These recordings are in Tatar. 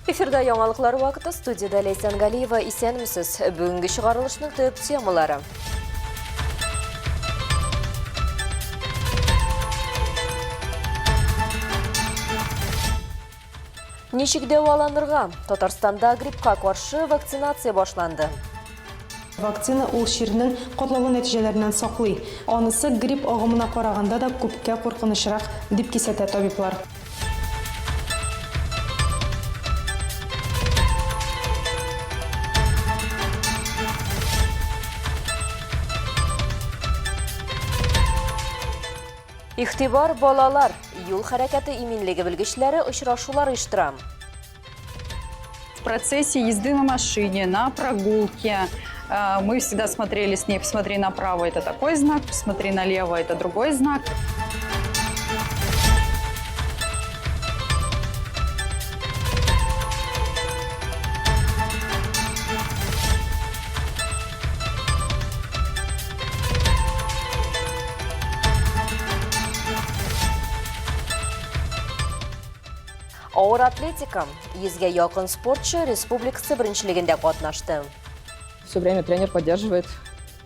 Эфирда яңалыклар вакыты, студияда Лейсан Галиева, исәнмесез. Бүгінгі шығарылышның төп темалары. Ничек дәваланырга? Татарстанда гриппка каршы вакцинация башланды. Вакцина ул ширнең катлаулы нәтиҗәләреннән саклый. Анысы грипп агымына караганда да күпкә куркынычрак дип кисәтә табиблар. Ихтибар балалар, юл хәрәкәте иминлеге белгечләре очрашулар оештыра. В процессе езды на машине, на прогулке мы всегда смотрели с ней: посмотри направо — это такой знак, посмотри налево — это другой знак. Ауыр атлетика. Йөзгә якын спортчы республикасы беренчелегендә катнашты. Все время тренер поддерживает,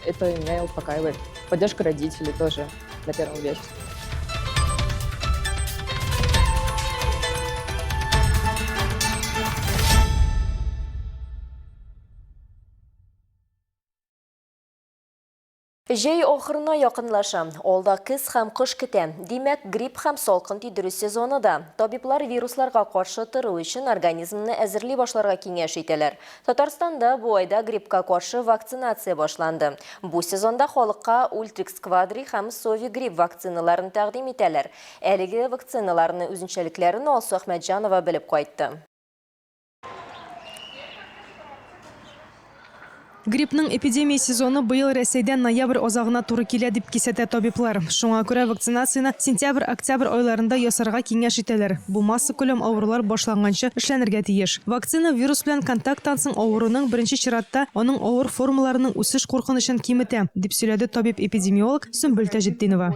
это меня успокаивает. Поддержка родителей тоже на первом месте. Җәй ахырына якынлаша. Алда кыз һәм кыш көтә. Димәк, грипп һәм салкын тидерү сезоны да. Табиблар вирусларга каршы тору өчен организмны әзерли башларга киңәш итәләр. Татарстанда бу айда гриппка каршы вакцинация башланды. Бу сезонда халыкка Ультрикс Квадри һәм Сови грипп вакциналарын тәкъдим итәләр. Әлеге вакциналарны үзенчәлекләрен Алсу Әхмәтҗанова белеп кайтты. Гриппның эпидемия сезоны быел Рәсәйдән ноябрь азагына туры килә дип кисәтә табиблар. Шуңа күрә вакцинацияны сентябрь-октябрь айларында ясарга киңәш итәләр. Бу масса күләм авырулар башланганчы эшләнергә тиеш. Вакцина вирус белән контакттан соң авыруның беренче чиратта аның авыр формаларының үсеш куркынычын киметә, дип сөйләде табиб-эпидемиолог Сөмбел Тәҗетдинова.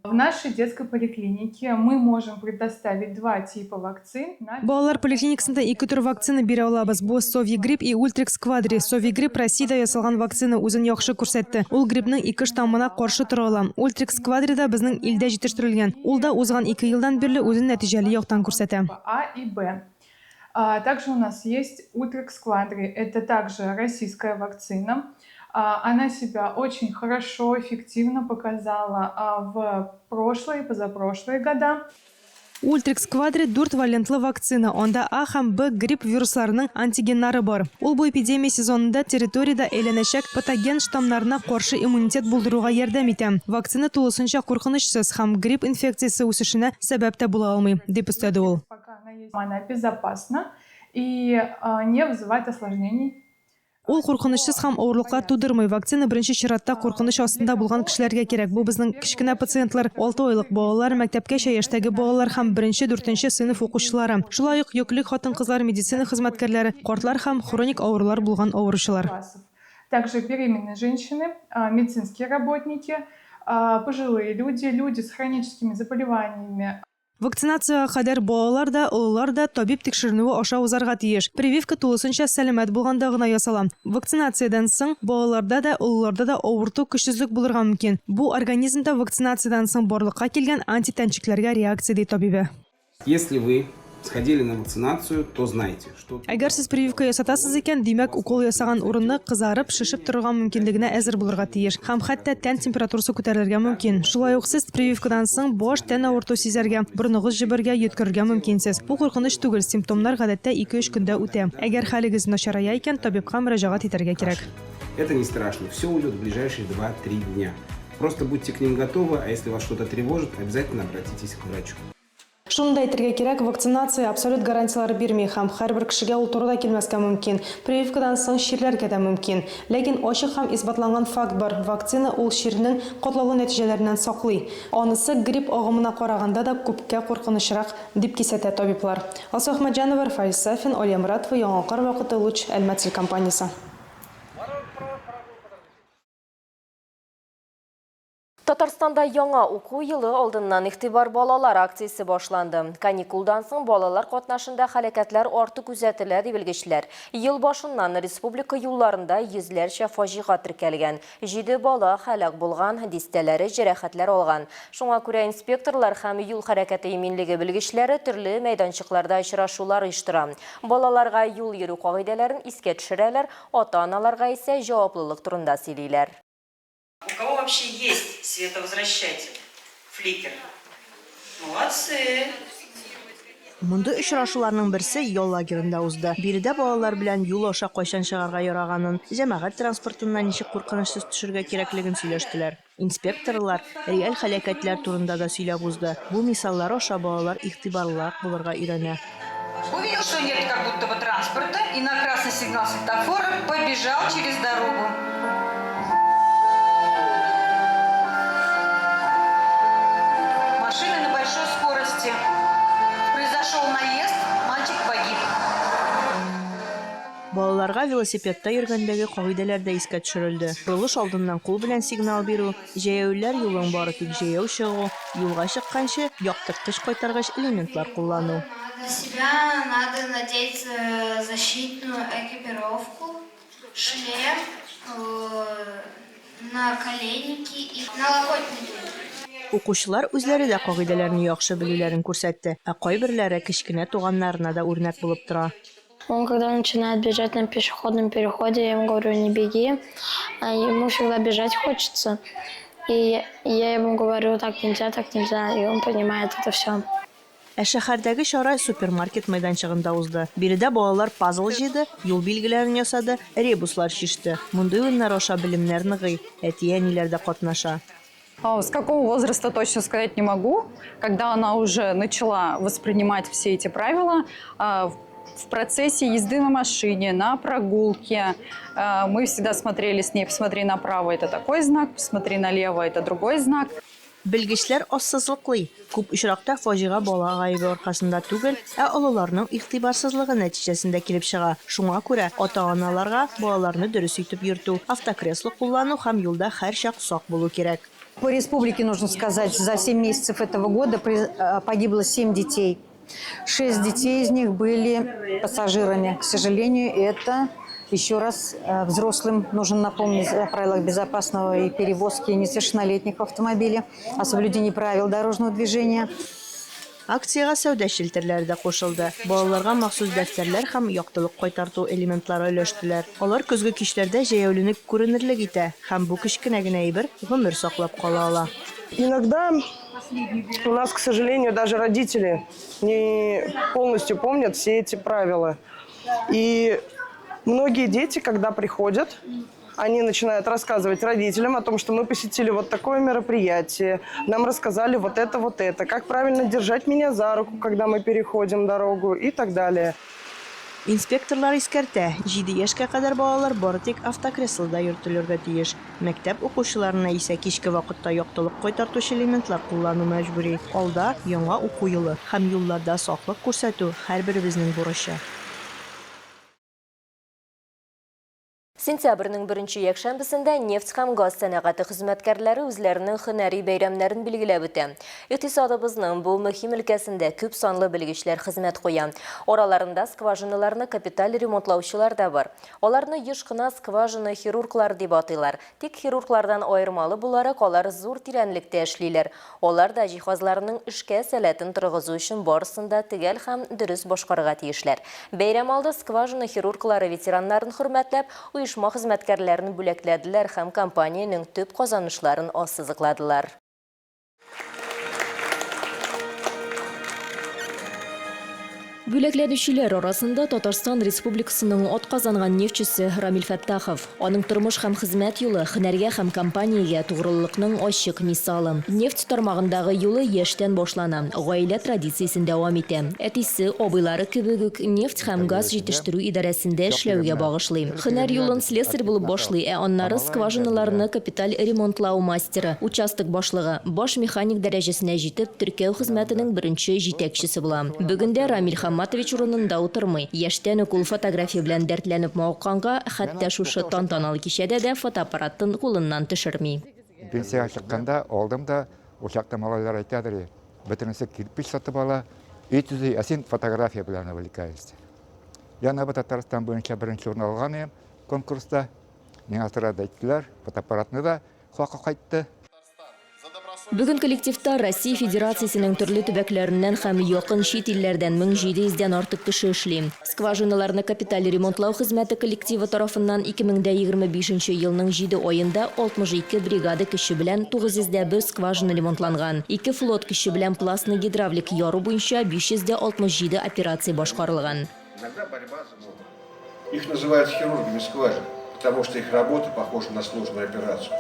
В нашей детской поликлинике мы можем предоставить два типа вакцин. Балалар поликлиникасында ике төр вакцина бирә алабыз. Бу Сови грипп и Ультрикс Квадри. Сови грипп Россиядә ясалган вакцина үзен яхшы күрсәтте. Ул гриппның ике штаммына каршы тора ала. Ультрикс Квадри да безнең илдә җитештерелгән. Ул да узган 2 елдан бирле үзен нәтиҗәле яктан күрсәтә. А и Б. Также у нас есть Ультрикс Квадри. Это также российская вакцина. Она себя очень хорошо, эффективно показала в прошлые и позапрошлые года. Ультрикс Квадри 4 валентлы вакцина. Онда А һәм Б грипп вирусларының антигеннары бар. Ул бу эпидемия сезонында территорияда әйләнәчәк патоген штаммнарына каршы иммунитет булдыруга ярдәм итә. Вакцина тулысынча куркынычсыз һәм грипп инфекциясе үсешенә сәбәп тә була алмый, дип өстәде ул. Она безопасна и не вызывает осложнений. Ул куркынычсыз һәм авырлыкка тудырмый. Вакцина беренче чиратта куркыныч астында булган кешеләргә кирәк. Бу безнең кичкенә пациентлар, 6 айлык балалар, мәктәпкәчә яшьтәге балалар һәм 1-4 сыйныф укучылары. Шулай ук йөклек хатын-кызлар, медицина хезмәткәрләре, картлар һәм хроник авырулар булган авыручылар. Также беременные женщины, медицинские работники, пожилые люди, люди с хроническими заболеваниями. Вакцинация кадәр балалар да, олылар да табиб тикшеренүе аша узарга тиеш. Прививка тулысынча сәламәт булганда гына ясала. Вакцинациядән соң балаларда да, олыларда да авырту көчсезлек булырга мөмкин. Бу организмда вакцинациядан соң барлыкка килгән антитәнчекләргә реакция ди табибы. Если вы сходили на вакцинацию, то знайте, что... Әгәр сез прививка ясатасыз икән, димәк укол ясаган урынны кызарып, шишеп торган мөмкинлегенә әзер булырга тиеш. Һәм хәтта тән температурасы күтәрелергә мөмкин. Шулай ук сез прививкадан соң баш, тән авырту сизәргә, борныгыз җибәргә, йөткерергә мөмкинсез. Бу куркыныч түгел, симптомнар гадәттә 2-3 көндә үтә. Әгәр хәлегез начарая икән, табибка мөрәҗәгать итәргә кирәк. Это не страшно, все уйдет в ближайшие 2-3 дня. Просто будьте к ним готовы, а если вас что-то тревожит, обязательно обратитесь к врачу. Шунда әйтергә кирәк, вакцинация абсолют гарантиялары бирми һәм һәрбер кешегә ул турыда килмәскә мөмкин. Прививкадан соң ширләргә дә мөмкин. Ләкин ачык һәм исбатланган факт бар: вакцина ул ширнең катлаулы нәтиҗәләреннән саклый. Анысы грипп агымына караганда да күпкә куркынычрак дип кисәтә табиблар. Алсу Әхмәтҗанова, Фарис Сафин, Алия Моратова, Яңакар вакыты, Луч, Әлмәт телекомпаниясе. Татарстанда яңа уку йылы алдыннан игътибар балалар акциясе башланды. Каникулдан соң балалар катнашында хәрәкәтләр арты күзәтелә дип белгечләр. Ел башыннан республика юлларында йөзләрчә фаҗига теркәлгән. 7 бала һәлак булган, дистәләре җәрәхәтләр алган. Шуңа күрә инспекторлар һәм юл хәрәкәте иминлеге белгечләре төрле мәйданчыкларда очрашулар оештыра. Балаларга юл йөрү кагыйдәләрен искә төшерәләр, ата-аналарга исә җаваплылык турында сөйлиләр. У кого вообще есть световозвращатель? Фликер. Молодцы. Монда очрашуларның берсе ял лагерында узды. Биредә балалар белән юл аша кайчан чыгарга яраганын, җәмәгать транспортыннан ничек куркынычсыз төшәргә кирәклеген сөйләштеләр. Инспекторлар реаль хәлакәтләр турында да сөйләп узды. Бу мисаллар аша балалар игътибарлырак булырга өйрәнә. Увидел, что нет как будто бы транспорта, и на красный сигнал светофора побежал через дорогу. Машины на большой скорости. Произошел наезд, мальчик погиб. Балаларга велосипедта йөргәндәге кагыйдәләр дә искә төшерелде. Бурылыш алдыннан кул белән сигнал бирү, җәяүләр юлын бары тик җәяү чыгу, юлга чыкканчы яктырткыч кайтаргыч элементлар куллану. На себя надо надеть защитную экипировку, шлем, наколенники и налокотники. Укучылар үзләре дә кагыйдәләрне яхшы белүләрен күрсәтте, ә кайберләре кечкенә туганнарына да үрнәк булып тора. Он когда начинает бежать на пешеходном переходе, я ему говорю, не беги, а ему всегда бежать хочется. И я ему говорю, так нельзя, и он понимает это все. Ә шәһәрдәге чара супермаркет майданчыгында узды. Биредә балалар пазл җыйды, юл билгеләрен ясады, ребуслар чиште. Мондый уеннар аша белемнәр ныгый, әти-әниләр дә катнаша. С какого возраста точно сказать не могу. Когда она уже начала воспринимать все эти правила, в процессе езды на машине, на прогулке, мы всегда смотрели с ней, посмотри направо, это такой знак, посмотри налево, это другой знак. Белгечләр ассызлыклый. Күп очракта фаҗига бала гаебе аркасында түгел, ә олыларның игътибарсызлыгы нәтиҗәсендә килеп чыга. Шуңа күрә ата-аналарга балаларны дөрес итеп йөртү, автокресло куллану һәм юлда һәрчак сак булу кирәк. По республике, нужно сказать, за 7 месяцев этого года погибло 7 детей. 6 детей из них были пассажирами. К сожалению, это еще раз взрослым нужно напомнить о правилах безопасного перевозки несовершеннолетних в автомобиле, о соблюдении правил дорожного движения. Акцияга сәүдә шелтерләре дә кушылды. Балаларга махсус дәфтәрләр һәм яктылык кайтарту элементлары өләштеләр. Алар көзге кичләрдә җәяүленеп күренерлек итә һәм бу кечкенә генә әйбер гомер саклап кала ала. Иногда у нас, к сожалению, даже родители не полностью помнят все эти правила. И многие дети, когда приходят, они начинают рассказывать родителям о том, что мы посетили вот такое мероприятие, нам рассказали вот это, как правильно держать меня за руку, когда мы переходим дорогу и так далее. Инспекторлар искәртә, 7 яшькә кадәр балалар бары тик автокреслода йөртелергә тиеш. Мәктәп укучыларына исә кичке вакытта яктылык кайтартучы элементлар куллану мәҗбүри. Алда яңа уку елы һәм юлларда саклык күрсәтү һәрберебезнең бурычы. Сентябрьнең 1-нче якшәмбесендә нефть һәм газ сәнәгате хезмәткәрләре үзләренең һөнәри бәйрәмнәрен билгеләп үтә. Икътисадыбызның бу мөһим өлкәсендә күп санлы белгечләр хезмәт куя. Араларында скважиналарны капиталь ремонтлаучылар да бар. Аларны еш кына скважина хирурглар дип атыйлар. Тик хирурглардан аермалы буларак алар зур тирәнлектә эшлиләр. Алар да җиһазларның эшкә сәләтен торгызу өчен барысында төгәл һәм дөрес башкарырга тиешләр. Бәйрәм алды скважина хирурглары ветераннарын хөрмәтләп, оешма хезмәткәрләрен бүләкләделәр һәм компаниянең төп казанышларын ассызыкладылар. Бүләкләнүчеләр арасында Татарстан Республикасының атказанган нефтчесе Рамил Фәттахов. Аның тормыш һәм хезмәт юлы һөнәргә һәм компаниягә тугрылыкның ачык мисалы. Нефть тармагындагы юлы яшьтән башлана, гаилә традициясен дәвам итә. Әтисе, абыйлары кебек үк нефть һәм газ җитештерү идарәсендә эшләүгә багышлый. Һөнәр юлын слесарь булып башлый, ә аннары скважиналарны капиталь ремонтлау мастеры, участок башлыгы, баш механик дәрәҗәсенә җитеп, теркәү хезмәтенең беренче җитәкчесе була. Бүгендә Рамил Хамматович урынында утырмый. Яшьтән үк ул фотография белән дәртләнеп мавыкканга, хәтта шушы тантаналы кичәдә дә фотоаппаратын кулыннан төшерми. пенсияға шыққанда олдым да ошақта малайлар айтадыр, бітірінсе кирпич сатып ала, үй түзей, әсен фотография білән увлекаюсь. Я на Татарстан бойынша бірінші орын алған ем конкурста. Мен асырады айттылар, фотоаппаратны да хуаққа қайтты. Бүгін коллективта Россия Федерациясының түрлі төбәкләреннән һәм якын чит илләрдән 1700-дән артык кеше эшли. Скважиналарны капиталь ремонтлау хезмәте коллективы тарафыннан 2025 елның 7 аенда 62 бригада кеше белән 901 скважина ремонтланган. 2 флот кеше белән пластный гидравлик яру буенча 567 операция башкарылган. Иногда борьба за много. Их называют хирургами скважин, потому что их работа похожа на сложную операцию.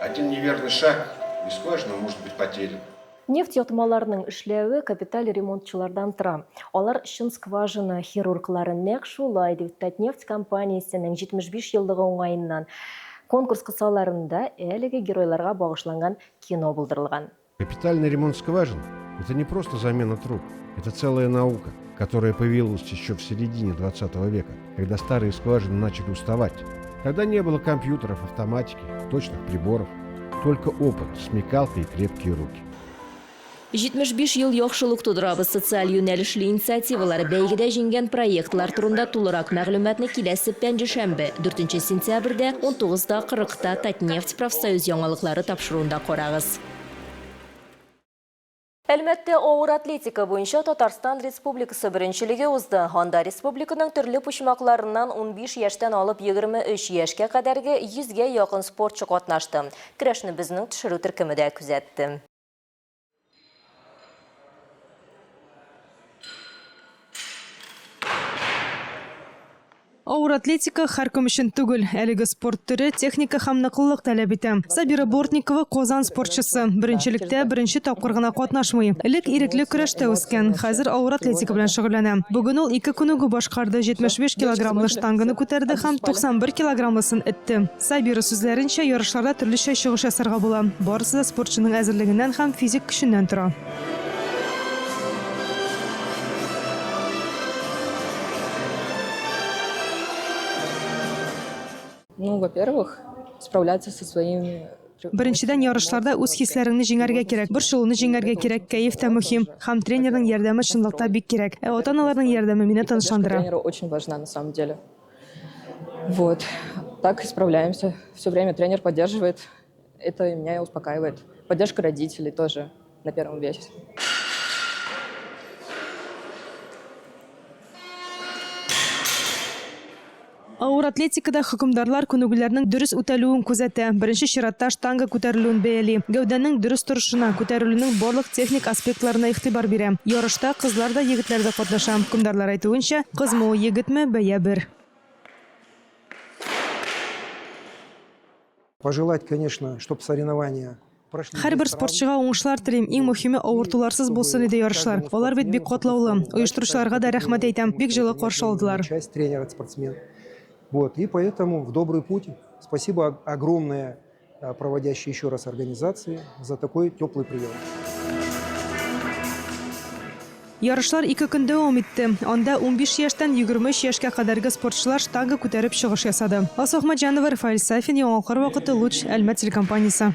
Один неверный шаг, и скважина может быть потеряна. Нефть ятмаларының эшләве капиталь ремонтчылардан тора. Алар чын скважина хирурглары нәкъ шулай дип Татнефть компаниясенең 75 еллыгы уңаеннан конкурс кысаларында әлеге геройларга багышланган кино булдырылган. Капитальный ремонт скважин – это не просто замена труб, это целая наука, которая появилась еще в середине 20 века, когда старые скважины начали уставать. Тогда не было компьютеров, автоматики, точных приборов, только опыт, смекалка и крепкие руки. 75 ел яхшылык тудырабыз социаль юнәлешле инициативалар бәйгедә җиңгән проектлар турында тулырак мәгълүматны киләсе пәнҗешәмбе 4 сентябрьдә 19:40-та Татнефть профсоюз яңалыклары тапшыруында карагыз. Әлмәттә авыр атлетика буенча Татарстан Республикасы беренчелеге узды. Анда республиканың төрле почмакларыннан 15 яшьтән алып 23 яшькә кадәрге 100-гә якын спортчы катнашты. Көрәшне безнең төшерү төркеме дә күзәтте. Ауыр атлетика һәркем өчен түгел. Әлеге спорт төре техника һәм ныклылык таләп итә. Сабира Бортникова Казан спортчысы. Беренчелектә беренче тапкыр гына катнашмый. Элек ирекле көрәштә үскән. Хәзер ауыр атлетика белән шөгыльләнә. Бүген ул 2 күнегү башкарды, 75 килограммлы штанганы күтәрде һәм 91 килограммлысын этте. Сабира сүзләренчә, ярышларда төрлечә чыгыш ясарга була. Барысы да спортчының әзерлегеннән һәм физик көченнән тора. Ну, во-первых, справляться со своими... Беренчедән ярышларда үз хисләреңне җиңәргә кирәк, борчылуны җиңәргә кирәк, кәеф тә мөһим. Һәм тренерның ярдәме чынлыкта бик кирәк. Ата-аналарның ярдәме мине тынычландыра. Тренеру очень важна на самом деле. Вот. Так и справляемся. Все время тренер поддерживает. Это меня успокаивает. Поддержка родителей тоже на первом весе. Ауыр атлетикада хөкемдарлар күнегүләрнең дөрес үтәлүен күзәтә. Беренче чиратта штанга күтәрелүен бәяли. Гәүдәнең дөрес торышына, күтәрелүнең барлык техник аспектларына игътибар бирә. Ярышта кызлар да, егетләр дә катнаша. Хөкемдарлар әйтүенчә, кызмы, егетме, бәя бер. Пожелать, конечно, чтобы соревнования прошли. Һәрбер спортчыга уңышлар телим. Иң мөһиме авыртуларсыз булсын иде ярышлар. Алар бит бик катлаулы. Оештыручыларга да рәхмәт әйтәм. Бик җылы каршы алдылар. Часть тренера, спортсмен. Вот, и поэтому в добрый путь. Спасибо огромное проводящей еще раз организации за такой теплый прием. Ярышлар 2 көн дәвам итте. Анда 15 яшьтән 23 яшькә кадәрге спортчылар штанга күтәреп чыгыш ясады. Асыл Ахмаджанова, Рафаэль Сафин, Яңалкыр вакыты, Луч, Әлмәт телекомпаниясе.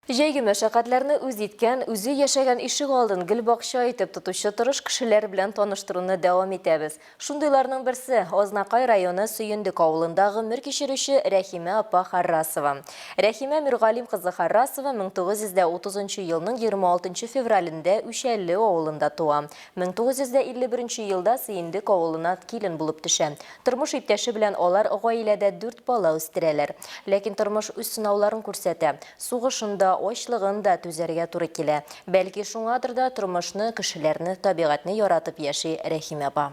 Җәйге мәшәкатьләрне үз иткән, үзе яшәгән ишек алдын гел бакча итеп тотучы тырыш кешеләр белән таныштыруны дәвам итәбез. Шундыйларның берсе Азнакай районы Сөендек авылындагы мир кичерүче Рәхимә апа Харрасова. Рәхимә Миргалим кызы Харрасова 1930 елның 26 февралендә Үшәлле авылында туа. 1951 елда Сөендек авылына килен булып төшә. Тормыш иптәше белән алар гаиләдә 4 бала үстерәләр. Ләкин тормыш үз сынауларын күрсәтә. Сугышында ачлыгын да түзәргә туры килә. Бәлки шуңадыр да тормышны, кешеләрне, табигатьне яратып яши Рәхимә апа.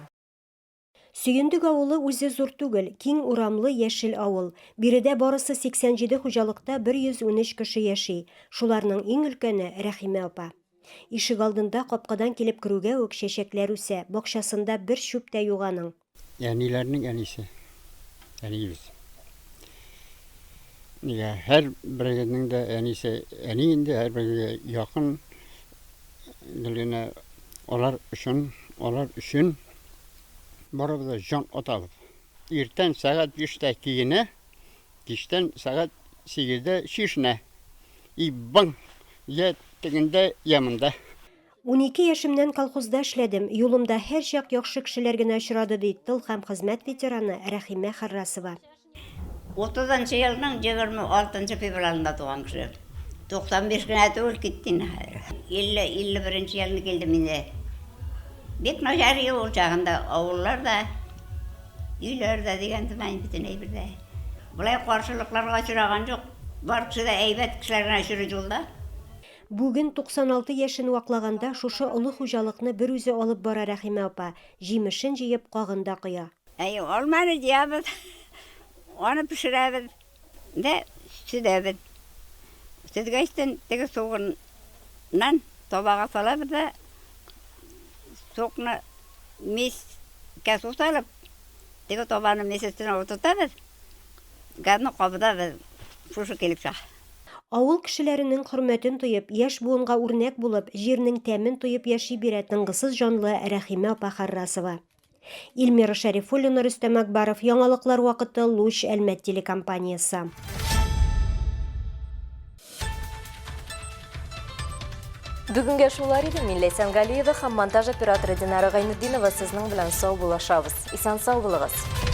Сөендек авылы үзе зур түгел, киң урамлы яшел авыл. Биредә барысы 87 хуҗалыкта 113 кеше яши. Шуларның иң өлкәне Рәхимә апа. Ишек алдында капкадан килеп керүгә үк чәчәкләр үсә, бакчасында бер чүп тә юк аның. Әниләрнең әнисе. Әниебез. Һәр берегенең дә әнисе, әни инде һәр берегә якын генә Олар үшін барыбызда жан оталып. Иртен сағат 5-те киіне, кештен сағат 8-де шишіне. И бың, тегінде ямында. 12 яшымнан колхозда эшләдем. Юлымда һәр чак яхшы кешеләр генә очрады, ди тыл һәм хезмәт ветераны Рәхимә Харрасова. 30 елның 26 февралында туган кеше. 95 генә түгел киттин. 51 елны келдем инде. Бик начар ел ул чагында авылларда, өйләрдә дигән тәмән битенә бирдә. Булай каршылыкларга очраган юк. Бар кеше дә әйбәт кешеләр генә очрый юлда. Бүген 96 яшен ваклаганда шушы олы хуҗалыкны бер үзе алып бара Рәхимә апа, җимешен җыеп кагында куя. Алманы җыябыз, аны пешерәбез, дә сүдәбез. Сүдгәчтән теге сугыннан табага салабыз да, сукны мискә су салып, теге табаны мискәсенә утыртабыз, газны кабыдабыз, шушы килеп чыга. Авыл кешеләренең хөрмәтен тоеп, яшь буынга үрнәк булып, җирнең тәмен тоеп яши бирә тынгысыз җанлы Рәхимә апа Харрасова. Илмира Шәрифуллина, Рөстәм Акбаров, Яңалыклар вакыты, Луч, Әлмәт телекомпаниясе. Бүгенге шулар иде. Мин Ләйсән Галиева һәм монтаж операторы Динара Гайнетдинова сезнең белән сау булашабыз. Исән сау булыгыз.